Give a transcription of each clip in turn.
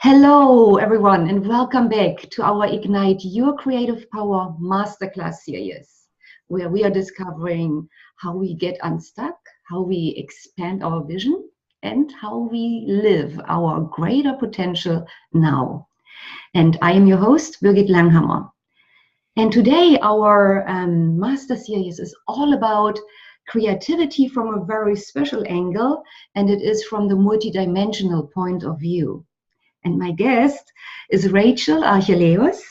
Hello, everyone, and welcome back to our Ignite Your Creative Power Masterclass series, where we are discovering how we get unstuck, how we expand our vision, and how we live our greater potential now. And I am your host, Birgit Langhammer. And today, our master series is all about creativity from a very special angle, and it is from the multidimensional point of view. And my guest is Rachel Archelaus.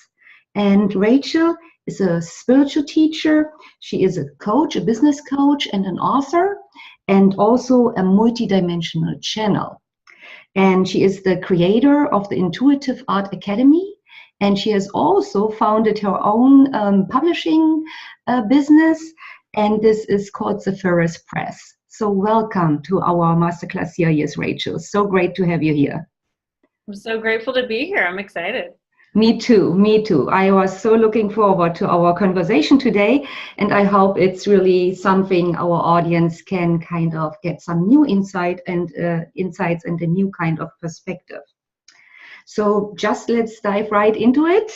And Rachel is a spiritual teacher. She is a coach, a business coach, and an author, and also a multidimensional channel. And she is the creator of the Intuitive Art Academy. And she has also founded her own publishing business. And this is called Zephyrus Press. So welcome to our Masterclass series, Rachel. So great to have you here. I'm so grateful to be here. I'm excited. Me too. I was so looking forward to our conversation today, and I hope it's really something our audience can kind of get some new insights and a new kind of perspective. So just let's dive right into it,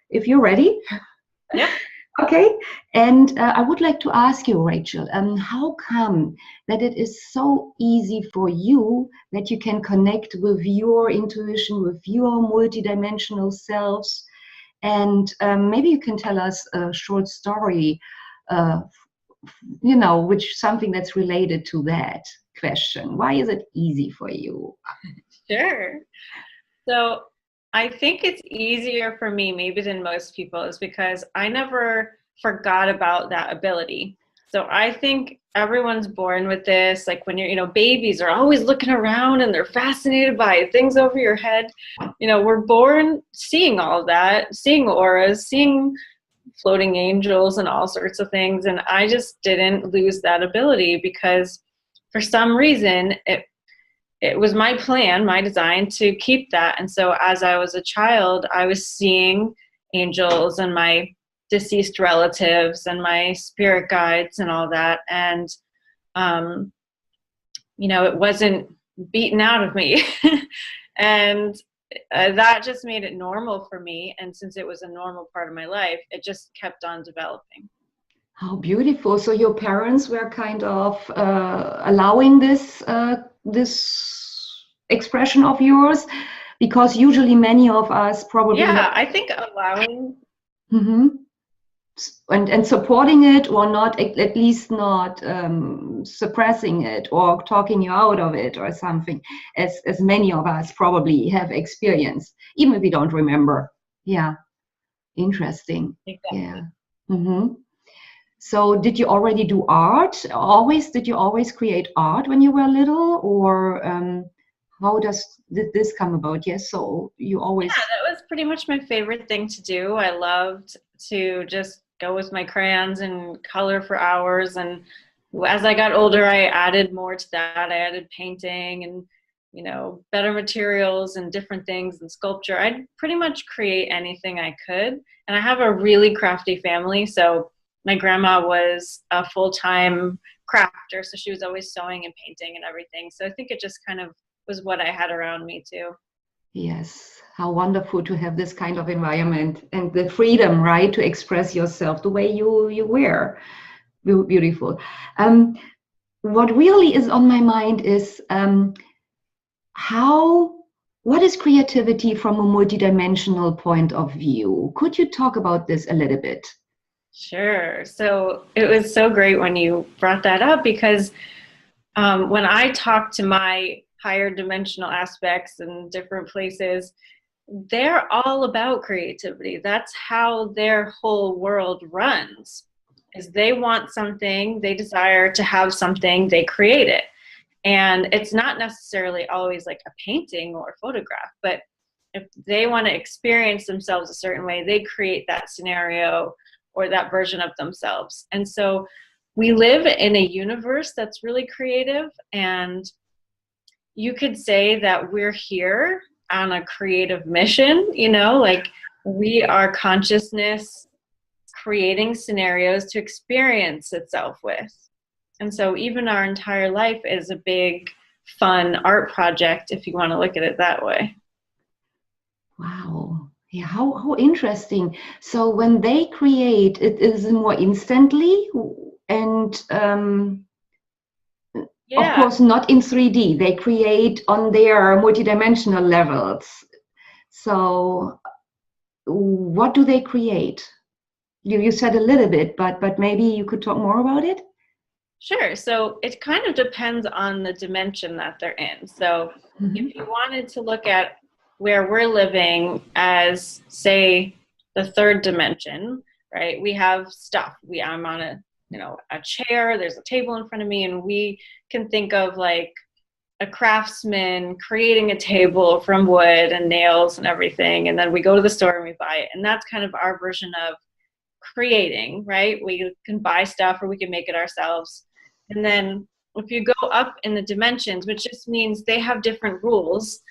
if you're ready. Yeah. Okay, and I would like to ask you, Rachel, how come that it is so easy for you that you can connect with your intuition, with your multidimensional selves? And maybe you can tell us a short story, which something that's related to that question. Why is it easy for you? Sure. So I think it's easier for me maybe than most people is because I never forgot about that ability. So I think everyone's born with this, like when you're, babies are always looking around and they're fascinated by things over your head. We're born seeing all of that, seeing auras, seeing floating angels and all sorts of things. And I just didn't lose that ability because for some reason it was my plan, my design to keep that. And so as I was a child, I was seeing angels and my deceased relatives and my spirit guides and all that. And, it wasn't beaten out of me. And that just made it normal for me. And since it was a normal part of my life, it just kept on developing. How beautiful. So your parents were kind of allowing this expression of yours, because usually many of us probably I think allowing and supporting it, or not, at least not suppressing it or talking you out of it or something, as many of us probably have experienced, even if we don't remember. Yeah, interesting. Exactly. Yeah. So did you already do art? Did you always create art when you were little, or how did this come about? Yes, so you always... Yeah, that was pretty much my favorite thing to do. I loved to just go with my crayons and color for hours. And as I got older, I added more to that. I added painting and, better materials and different things and sculpture. I'd pretty much create anything I could. And I have a really crafty family, so my grandma was a full-time crafter, so she was always sewing and painting and everything. So I think it just kind of was what I had around me too. Yes, how wonderful to have this kind of environment and the freedom, right, to express yourself the way you were. Beautiful. What really is on my mind is what is creativity from a multidimensional point of view? Could you talk about this a little bit? Sure. So it was so great when you brought that up, because when I talk to my higher dimensional aspects in different places, they're all about creativity. That's how their whole world runs, is they want something, they desire to have something, they create it. And it's not necessarily always like a painting or a photograph, but if they want to experience themselves a certain way, they create that scenario or that version of themselves. And so we live in a universe that's really creative, and you could say that we're here on a creative mission, like we are consciousness creating scenarios to experience itself with. And so even our entire life is a big, fun art project, if you want to look at it that way. Yeah, how interesting. So when they create, it is more instantly, and of Yeah. course not in 3D. They create on their multidimensional levels. So what do they create? You said a little bit, but maybe you could talk more about it. Sure. So it kind of depends on the dimension that they're in. So Mhm. if you wanted to look at where we're living as, say, the third dimension, right? We have stuff. I'm on a chair, there's a table in front of me, and we can think of like a craftsman creating a table from wood and nails and everything. And then we go to the store and we buy it. And that's kind of our version of creating, right? We can buy stuff or we can make it ourselves. And then if you go up in the dimensions, which just means they have different rules,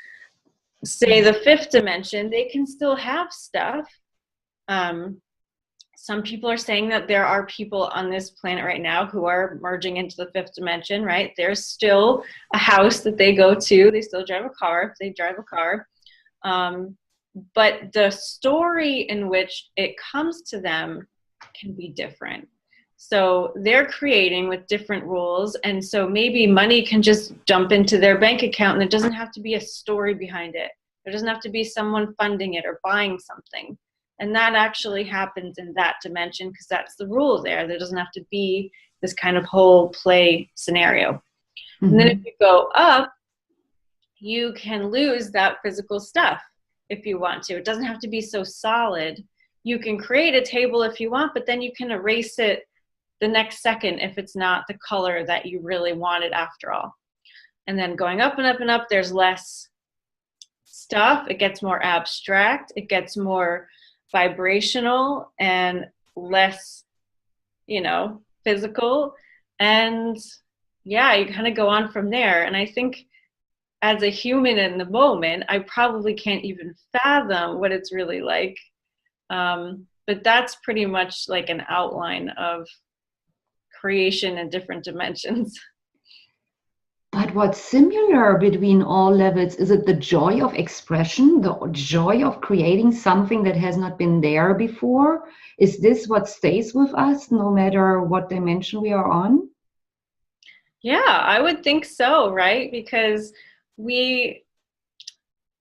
say the fifth dimension, they can still have stuff. Some people are saying that there are people on this planet right now who are merging into the fifth dimension, right? There's still a house that they go to. They still drive a car if they drive a car. But the story in which it comes to them can be different. So they're creating with different rules. And so maybe money can just dump into their bank account and there doesn't have to be a story behind it. There doesn't have to be someone funding it or buying something. And that actually happens in that dimension because that's the rule there. There doesn't have to be this kind of whole play scenario. Mm-hmm. And then if you go up, you can lose that physical stuff if you want to. It doesn't have to be so solid. You can create a table if you want, but then you can erase it the next second if it's not the color that you really wanted after all. And then going up and up and up, there's less stuff. It gets more abstract. It gets more vibrational and less, physical. And yeah, you kind of go on from there. And I think as a human in the moment, I probably can't even fathom what it's really like. But that's pretty much like an outline of creation in different dimensions. But what's similar between all levels, is it the joy of expression, the joy of creating something that has not been there before? Is this what stays with us no matter what dimension we are on? Yeah, I would think so, right? Because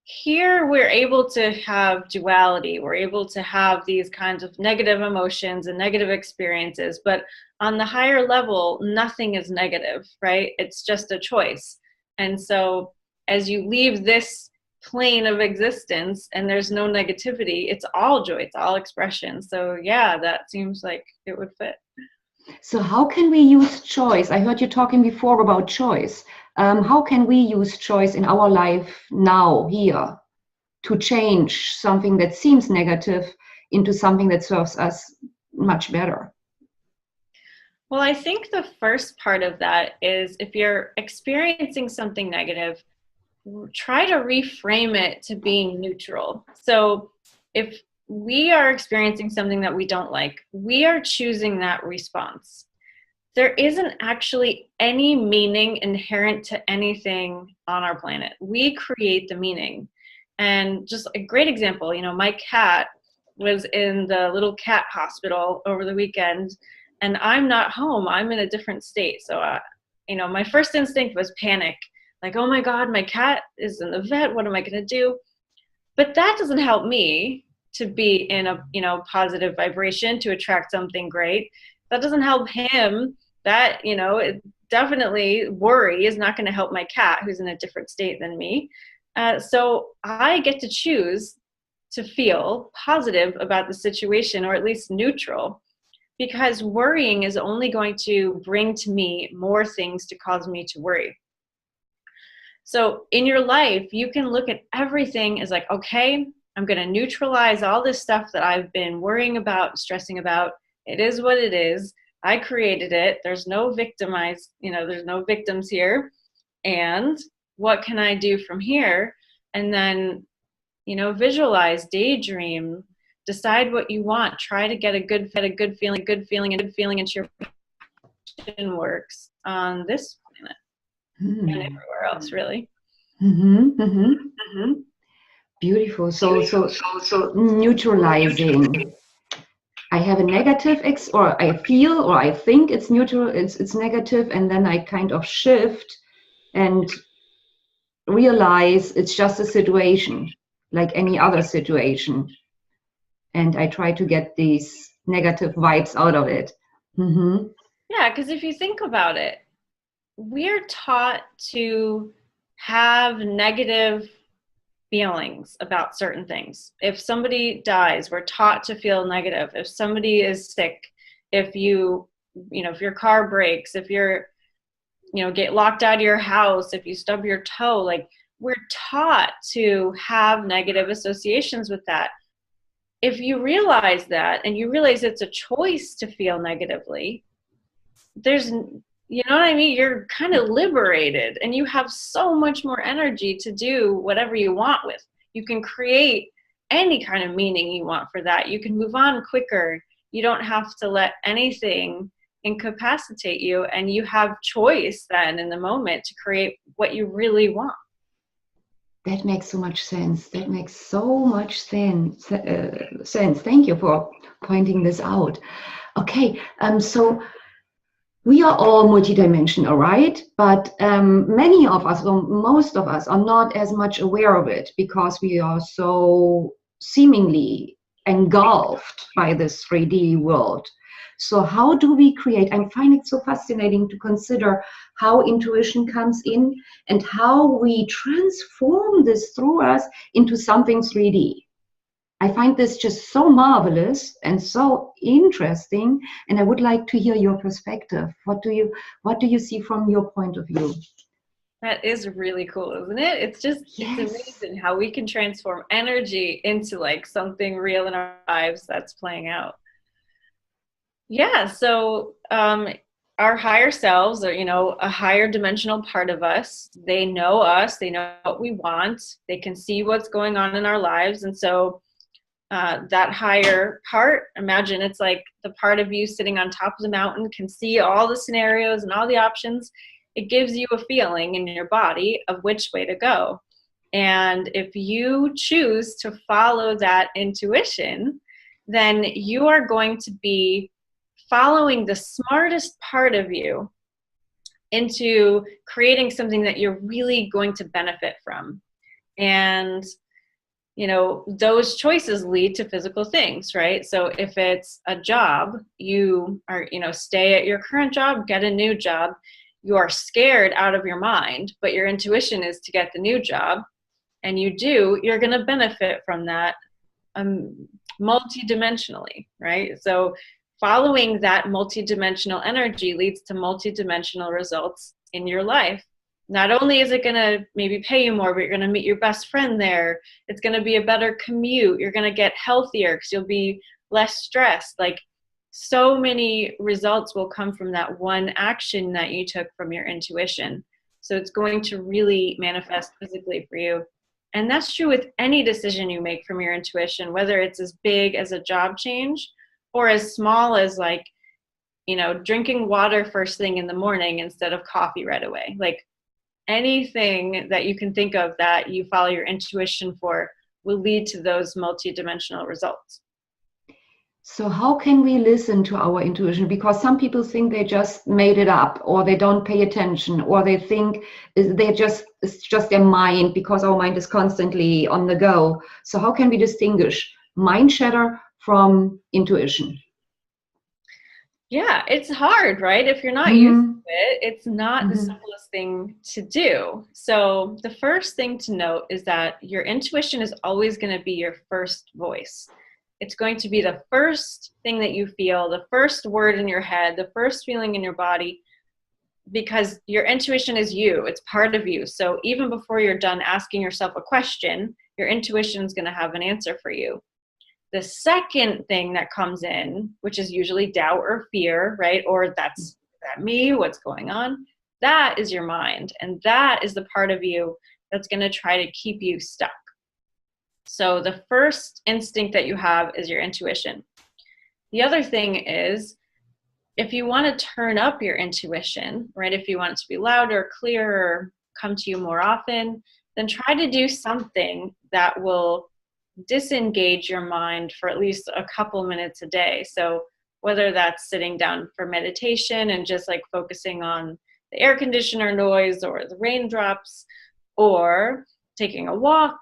here we're able to have duality. We're able to have these kinds of negative emotions and negative experiences, but on the higher level, nothing is negative, right? It's just a choice. And so as you leave this plane of existence and there's no negativity, it's all joy, it's all expression. So yeah, that seems like it would fit. So how can we use choice? I heard you talking before about choice. How can we use choice in our life now, here, to change something that seems negative into something that serves us much better? Well, I think the first part of that is if you're experiencing something negative, try to reframe it to being neutral. So if we are experiencing something that we don't like, we are choosing that response. There isn't actually any meaning inherent to anything on our planet. We create the meaning. And just a great example, my cat was in the little cat hospital over the weekend, and I'm not home. I'm in a different state. So, my first instinct was panic. Like, oh my God, my cat is in the vet. What am I going to do? But that doesn't help me to be in a, positive vibration, to attract something great. That doesn't help him. That, definitely worry is not going to help my cat who's in a different state than me. So I get to choose to feel positive about the situation, or at least neutral, because worrying is only going to bring to me more things to cause me to worry. So in your life, you can look at everything as like, okay, I'm going to neutralize all this stuff that I've been worrying about, stressing about. It is what it is. I created it. There's no there's no victims here. And what can I do from here? And then, visualize, daydream, decide what you want. Try to get a good feeling into your works on this planet and everywhere else, really. Mm-hmm, mm-hmm, mm-hmm. Beautiful. So neutralizing. I have a negative or I feel, or I think it's neutral, it's negative, and then I kind of shift and realize it's just a situation, like any other situation. And I try to get these negative vibes out of it. Mm-hmm. Yeah, because if you think about it, we're taught to have negative feelings about certain things. If somebody dies, we're taught to feel negative. If somebody is sick, if if your car breaks, if you're, get locked out of your house, if you stub your toe, like we're taught to have negative associations with that. If you realize that and you realize it's a choice to feel negatively, there's, you know what I mean? You're kind of liberated and you have so much more energy to do whatever you want with. You can create any kind of meaning you want for that. You can move on quicker. You don't have to let anything incapacitate you, and you have choice then in the moment to create what you really want. That makes so much sense. That makes so much sense. Thank you for pointing this out. Okay, so we are all multidimensional, right? But many of us, or most of us, are not as much aware of it because we are so seemingly engulfed by this 3D world. So how do we create? I find it so fascinating to consider how intuition comes in and how we transform this through us into something 3D. I find this just so marvelous and so interesting, and I would like to hear your perspective. What do you see from your point of view? That is really cool, isn't it? It's just, It's amazing how we can transform energy into like something real in our lives that's playing out. Yeah, so our higher selves, or a higher dimensional part of us, they know what we want, they can see what's going on in our lives, and so that higher part, imagine it's like the part of you sitting on top of the mountain can see all the scenarios and all the options. It gives you a feeling in your body of which way to go. And if you choose to follow that intuition, then you are going to be following the smartest part of you into creating something that you're really going to benefit from. And those choices lead to physical things, right? So if it's a job, you are, stay at your current job, get a new job. You are scared out of your mind, but your intuition is to get the new job, and you're going to benefit from that multidimensionally, right? So following that multidimensional energy leads to multidimensional results in your life. Not only is it going to maybe pay you more, but you're going to meet your best friend there. It's going to be a better commute. You're going to get healthier because you'll be less stressed. Like, so many results will come from that one action that you took from your intuition. So it's going to really manifest physically for you. And that's true with any decision you make from your intuition, whether it's as big as a job change or as small as like, drinking water first thing in the morning instead of coffee right away. Like, anything that you can think of that you follow your intuition for will lead to those multidimensional results. So how can we listen to our intuition? Because some people think they just made it up, or they don't pay attention, or they think it's just their mind, because our mind is constantly on the go. So how can we distinguish mind chatter from intuition? Yeah, it's hard, right? If you're not used to it, it's not the simplest thing to do. So the first thing to note is that your intuition is always going to be your first voice. It's going to be the first thing that you feel, the first word in your head, the first feeling in your body, because your intuition is you. It's part of you. So even before you're done asking yourself a question, your intuition is going to have an answer for you. The second thing that comes in, which is usually doubt or fear, right? Or is that me? What's going on? That is your mind. And that is the part of you that's going to try to keep you stuck. So the first instinct that you have is your intuition. The other thing is, if you want to turn up your intuition, right? If you want it to be louder, clearer, come to you more often, then try to do something that will disengage your mind for at least a couple minutes a day. So whether that's sitting down for meditation and just like focusing on the air conditioner noise or the raindrops, or taking a walk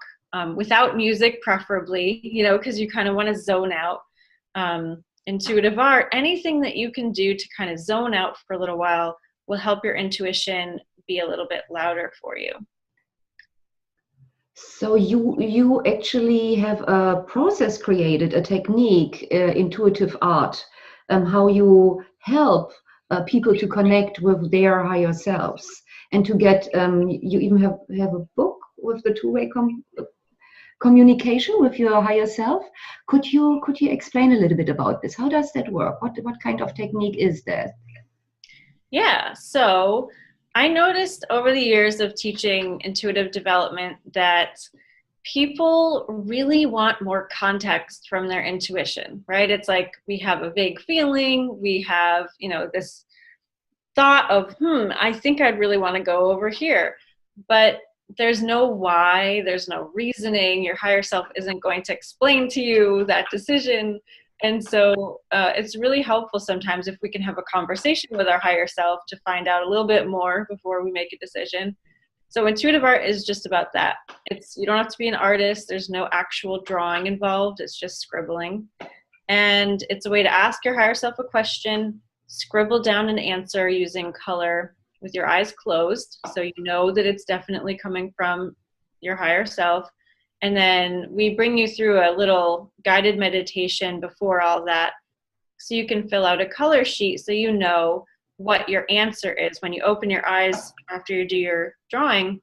without music, preferably, because you kind of want to zone out. Intuitive art, anything that you can do to kind of zone out for a little while will help your intuition be a little bit louder for you. So you actually have a process created, a technique, intuitive art, how you help people to connect with their higher selves and to get. You even have a book with the two-way communication with your higher self. Could you explain a little bit about this? How does that work? What kind of technique is that? Yeah, so I noticed over the years of teaching intuitive development that people really want more context from their intuition, right? It's like we have a vague feeling, we have, this thought of, I think I'd really want to go over here, but there's no why, there's no reasoning. Your higher self isn't going to explain to you that decision. And so it's really helpful sometimes if we can have a conversation with our higher self to find out a little bit more before we make a decision. So intuitive art is just about that. You don't have to be an artist. There's no actual drawing involved. It's just scribbling. And it's a way to ask your higher self a question, scribble down an answer using color with your eyes closed, so you know that it's definitely coming from your higher self. And then we bring you through a little guided meditation before all that, so you can fill out a color sheet so you know what your answer is. When you open your eyes after you do your drawing,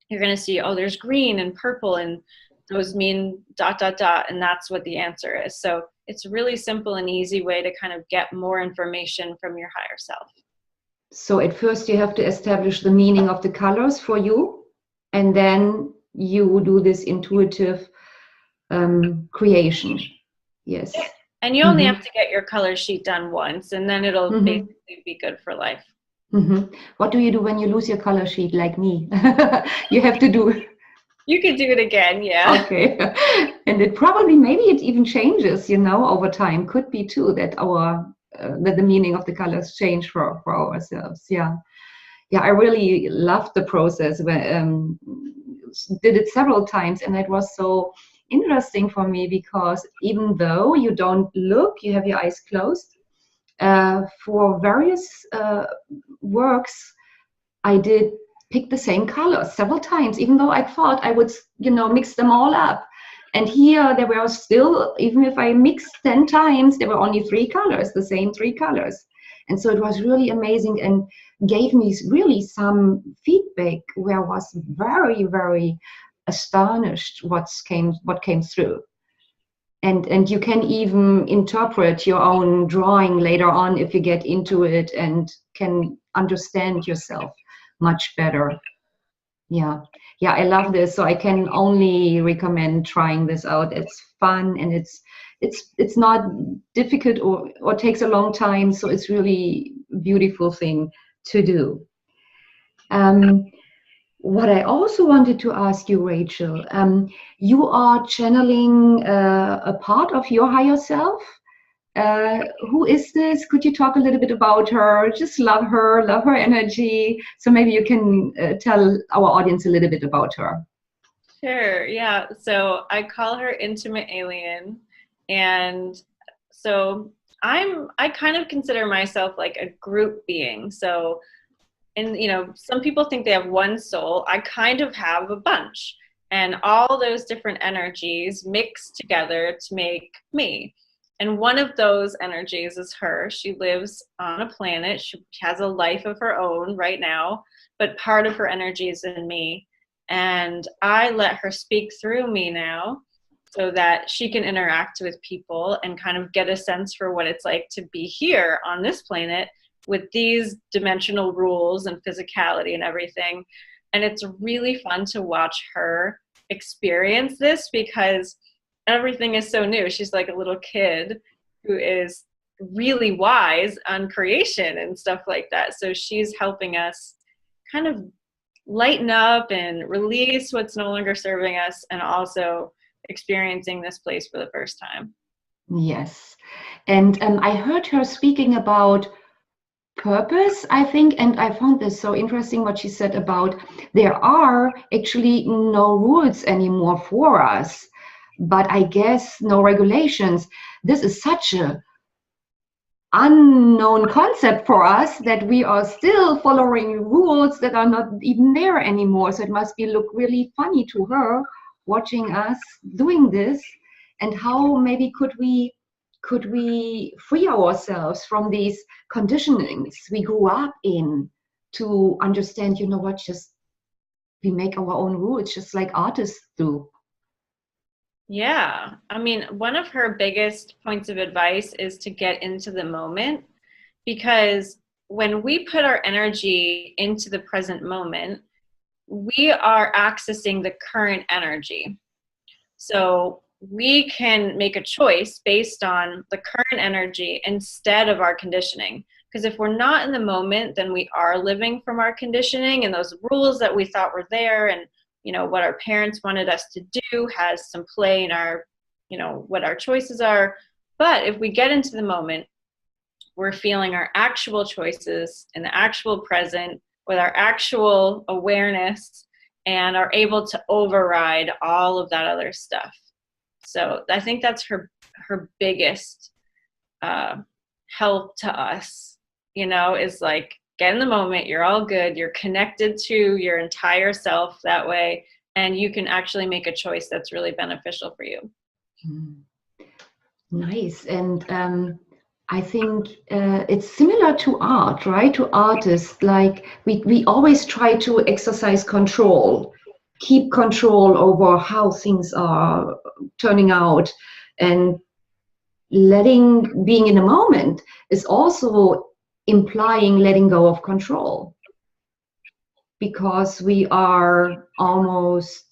you're going to see, oh, there's green and purple, and those mean ... and that's what the answer is. So it's a really simple and easy way to kind of get more information from your higher self. So at first you have to establish the meaning of the colors for you, and then you do this intuitive creation. Yes. And you only have to get your color sheet done once, and then it'll basically be good for life. What do you do when you lose your color sheet, like me? You have to do. You could do it again, yeah. Okay. And it probably, maybe it even changes, over time. Could be too that that the meaning of the colors change for ourselves. Yeah. I really loved the process. Did it several times, and it was so interesting for me because even though you don't look, you have your eyes closed. For various works, I did pick the same colors several times, even though I thought I would, mix them all up. And here there were still, even if I mixed 10 times, there were only 3 colors, the same 3 colors. And so it was really amazing and gave me really some feedback where I was very, very astonished what came through. And you can even interpret your own drawing later on if you get into it and can understand yourself much better. Yeah, I love this. So I can only recommend trying this out. It's fun and it's not difficult or takes a long time. So it's really a beautiful thing to do. What I also wanted to ask you, Rachel, you are channeling a part of your higher self. Who is this? Could you talk a little bit about her? Just love her energy. So maybe you can tell our audience a little bit about her. Sure, yeah. So I call her Intimate Alien. And so I kind of consider myself like a group being. So, and some people think they have one soul. I kind of have a bunch. And all those different energies mix together to make me. And one of those energies is her. She lives on a planet. She has a life of her own right now, but part of her energy is in me. And I let her speak through me now so that she can interact with people and kind of get a sense for what it's like to be here on this planet with these dimensional rules and physicality and everything. And it's really fun to watch her experience this because everything is so new. She's like a little kid who is really wise on creation and stuff like that. So she's helping us kind of lighten up and release what's no longer serving us, and also experiencing this place for the first time. Yes. And I heard her speaking about purpose, I think, and I found this so interesting what she said about there are actually no rules anymore for us, but I guess no regulations. This is such a unknown concept for us that we are still following rules that are not even there anymore. So it must be look really funny to her watching us doing this, and how maybe could we free ourselves from these conditionings we grew up in, to understand, you know what, just we make our own rules just like artists do. Yeah. I mean, one of her biggest points of advice is to get into the moment, because when we put our energy into the present moment, we are accessing the current energy. So we can make a choice based on the current energy instead of our conditioning. Because if we're not in the moment, then we are living from our conditioning, and those rules that we thought were there, and what our parents wanted us to do has some play in our, what our choices are. But if we get into the moment, we're feeling our actual choices in the actual present with our actual awareness, and are able to override all of that other stuff. So I think that's her biggest help to us, is like, get in the moment, you're all good, you're connected to your entire self that way, and you can actually make a choice that's really beneficial for you. Nice. And I think it's similar to art, right? To artists, like we always try to exercise control, keep control over how things are turning out, and being in a moment is also implying letting go of control, because we are almost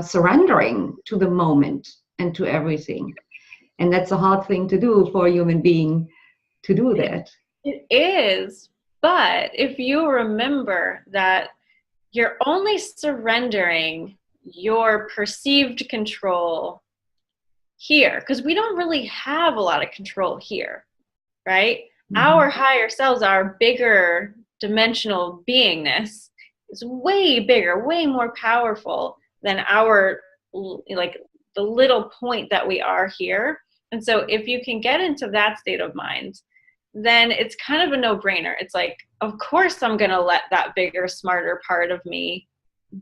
surrendering to the moment and to everything. And that's a hard thing to do for a human being, to do that. It is. But if you remember that you're only surrendering your perceived control here, because we don't really have a lot of control here, right? Mm-hmm. Our higher selves, our bigger dimensional beingness, is way bigger, way more powerful than our, like, the little point that we are here. And so if you can get into that state of mind, then it's kind of a no-brainer. It's like, of course I'm going to let that bigger, smarter part of me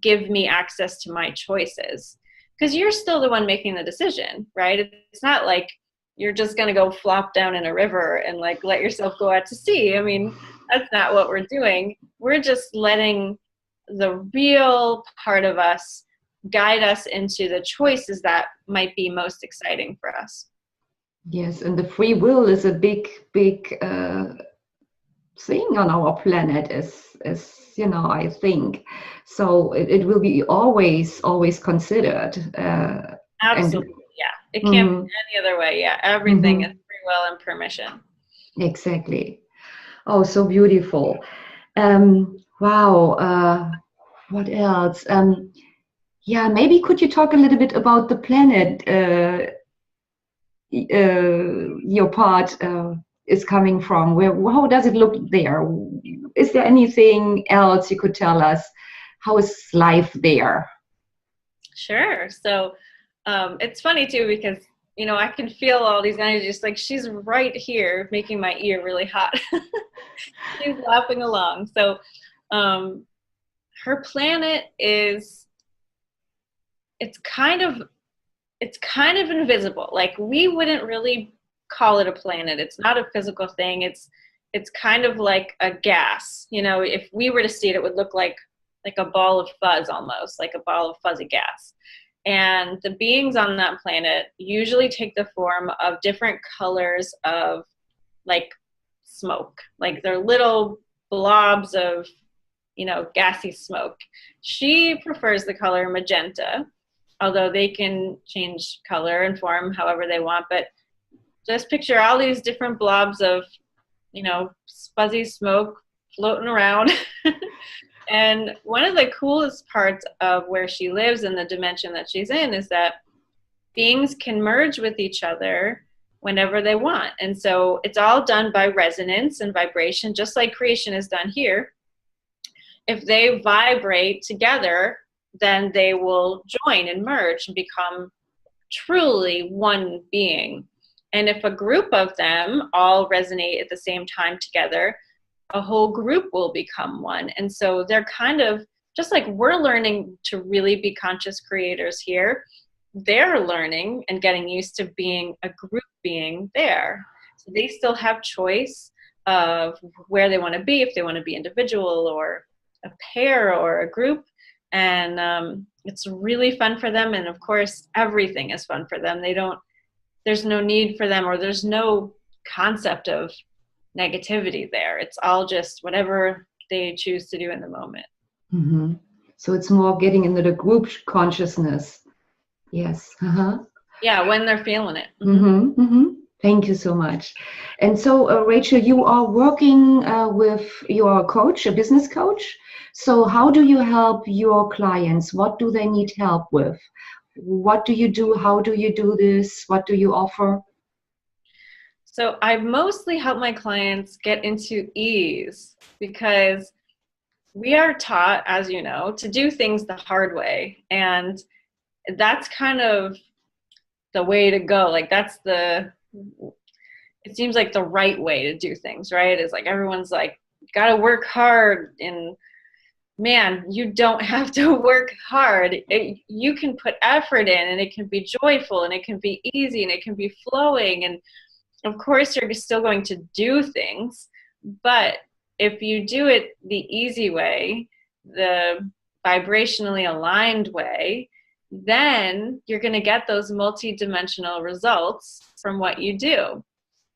give me access to my choices, because you're still the one making the decision, right? It's not like you're just going to go flop down in a river and like let yourself go out to sea. I mean, that's not what we're doing. We're just letting the real part of us guide us into the choices that might be most exciting for us. Yes, and the free will is a big thing on our planet, as I think. So it will be always considered. Absolutely, It can't be any other way. Yeah, everything is free will and permission. Exactly. Oh, so beautiful. Wow. What else? Maybe could you talk a little bit about the planet your part is coming from? How does it look there? Is there anything else you could tell us? How is life there? Sure. So it's funny too, because I can feel all these energies. Like, she's right here making my ear really hot. She's laughing along. So her planet is, it's kind of invisible. Like, we wouldn't really call it a planet. It's not a physical thing. It's kind of like a gas. If we were to see it, it would look like a ball of fuzz, almost like a ball of fuzzy gas. And the beings on that planet usually take the form of different colors of, like, smoke. Like, they're little blobs of, gassy smoke. She prefers the color magenta, although they can change color and form however they want. But just picture all these different blobs of, fuzzy smoke floating around. And one of the coolest parts of where she lives and the dimension that she's in is that beings can merge with each other whenever they want. And so it's all done by resonance and vibration, just like creation is done here. If they vibrate together, then they will join and merge and become truly one being. And if a group of them all resonate at the same time together, a whole group will become one. And so they're kind of just like we're learning to really be conscious creators here. They're learning and getting used to being a group being there. So they still have choice of where they want to be, if they want to be individual or a pair or a group. And it's really fun for them. And of course, everything is fun for them. There's no need for them, or there's no concept of negativity there. It's all just whatever they choose to do in the moment. Mm-hmm. So it's more getting into the group consciousness. Yes. Uh-huh. Yeah, when they're feeling it. Mm-hmm. Mm-hmm. Thank you so much. And so, Rachel, you are working with your coach, a business coach. So how do you help your clients? What do they need help with? What do you do? How do you do this? What do you offer? So I mostly help my clients get into ease, because we are taught, as you know, to do things the hard way. And that's kind of the way to go. Like it seems like the right way to do things, right? It's like everyone's like, gotta work hard. And man, you don't have to work hard. You can put effort in, and it can be joyful, and it can be easy, and it can be flowing. And of course, you're still going to do things, but if you do it the easy way, the vibrationally aligned way, then you're going to get those multidimensional results from what you do.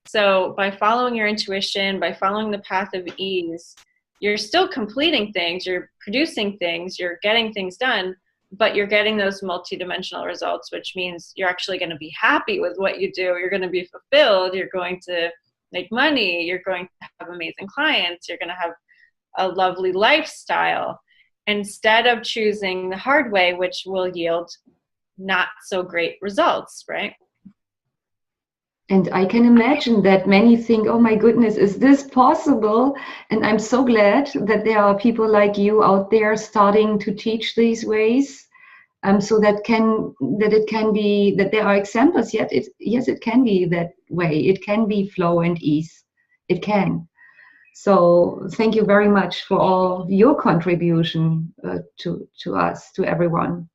So by following your intuition, by following the path of ease, you're still completing things, you're producing things, you're getting things done, but you're getting those multidimensional results, which means you're actually going to be happy with what you do. You're going to be fulfilled. You're going to make money. You're going to have amazing clients. You're going to have a lovely lifestyle, instead of choosing the hard way, which will yield not so great results, right? And I can imagine that many think, oh my goodness, is this possible? And I'm so glad that there are people like you out there starting to teach these ways. So that there are examples. Yes, it can be that way. It can be flow and ease. It can. So thank you very much for all your contribution to us, to everyone.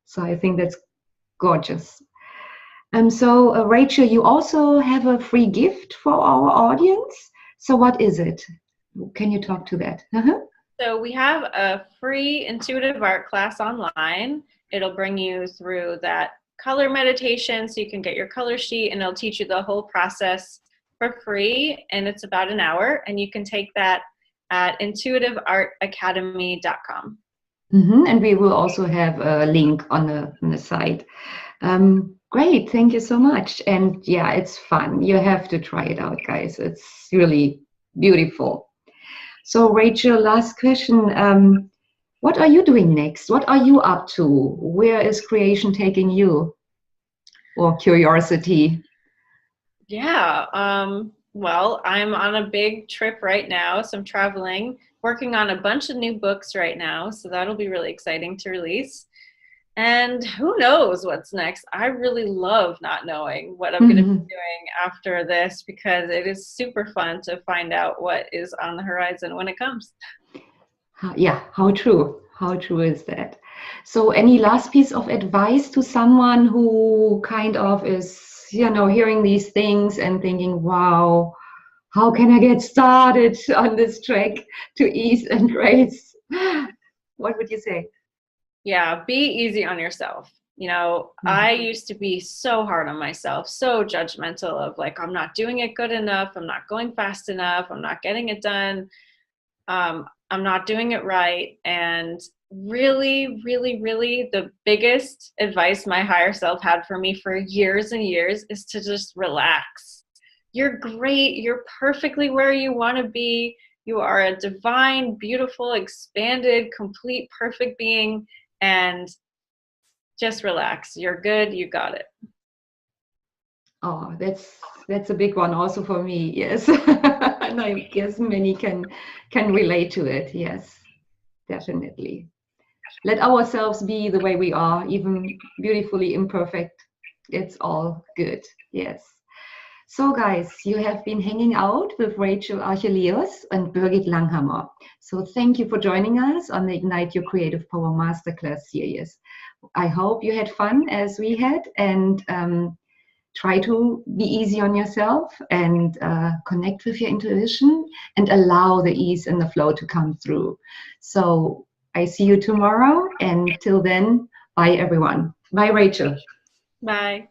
So I think that's gorgeous. So Rachel, you also have a free gift for our audience. So what is it? Can you talk to that? Uh-huh. So we have a free intuitive art class online. It'll bring you through that color meditation, so you can get your color sheet, and it'll teach you the whole process for free. And it's about an hour, and you can take that at intuitiveartacademy.com. Mm-hmm. And we will also have a link on the site. Great, thank you so much. And yeah, it's fun. You have to try it out, guys. It's really beautiful. So Rachel, last question. What are you doing next? What are you up to? Where is creation taking you? Or curiosity? Yeah, well, I'm on a big trip right now, so I'm traveling, working on a bunch of new books right now, so that'll be really exciting to release. And who knows what's next? I really love not knowing what I'm going to be doing after this, because it is super fun to find out what is on the horizon when it comes. Yeah, how true? How true is that? So any last piece of advice to someone who kind of is, hearing these things and thinking, wow, how can I get started on this track to ease and grace? What would you say? Yeah, be easy on yourself. I used to be so hard on myself, so judgmental of like, I'm not doing it good enough. I'm not going fast enough. I'm not getting it done. I'm not doing it right. And really, really, really the biggest advice my higher self had for me for years and years is to just relax. You're great. You're perfectly where you want to be. You are a divine, beautiful, expanded, complete, perfect being, and just relax. You're good. You got it. Oh, that's a big one also for me. Yes. And I guess many can relate to it. Yes, definitely. Let ourselves be the way we are, even beautifully imperfect. It's all good. Yes. So guys, you have been hanging out with Rachel Archelaus and Birgit Langhammer. So thank you for joining us on the Ignite Your Creative Power Masterclass series. I hope you had fun as we had, and try to be easy on yourself and connect with your intuition and allow the ease and the flow to come through. So I see you tomorrow, and till then, bye everyone. Bye Rachel. Bye.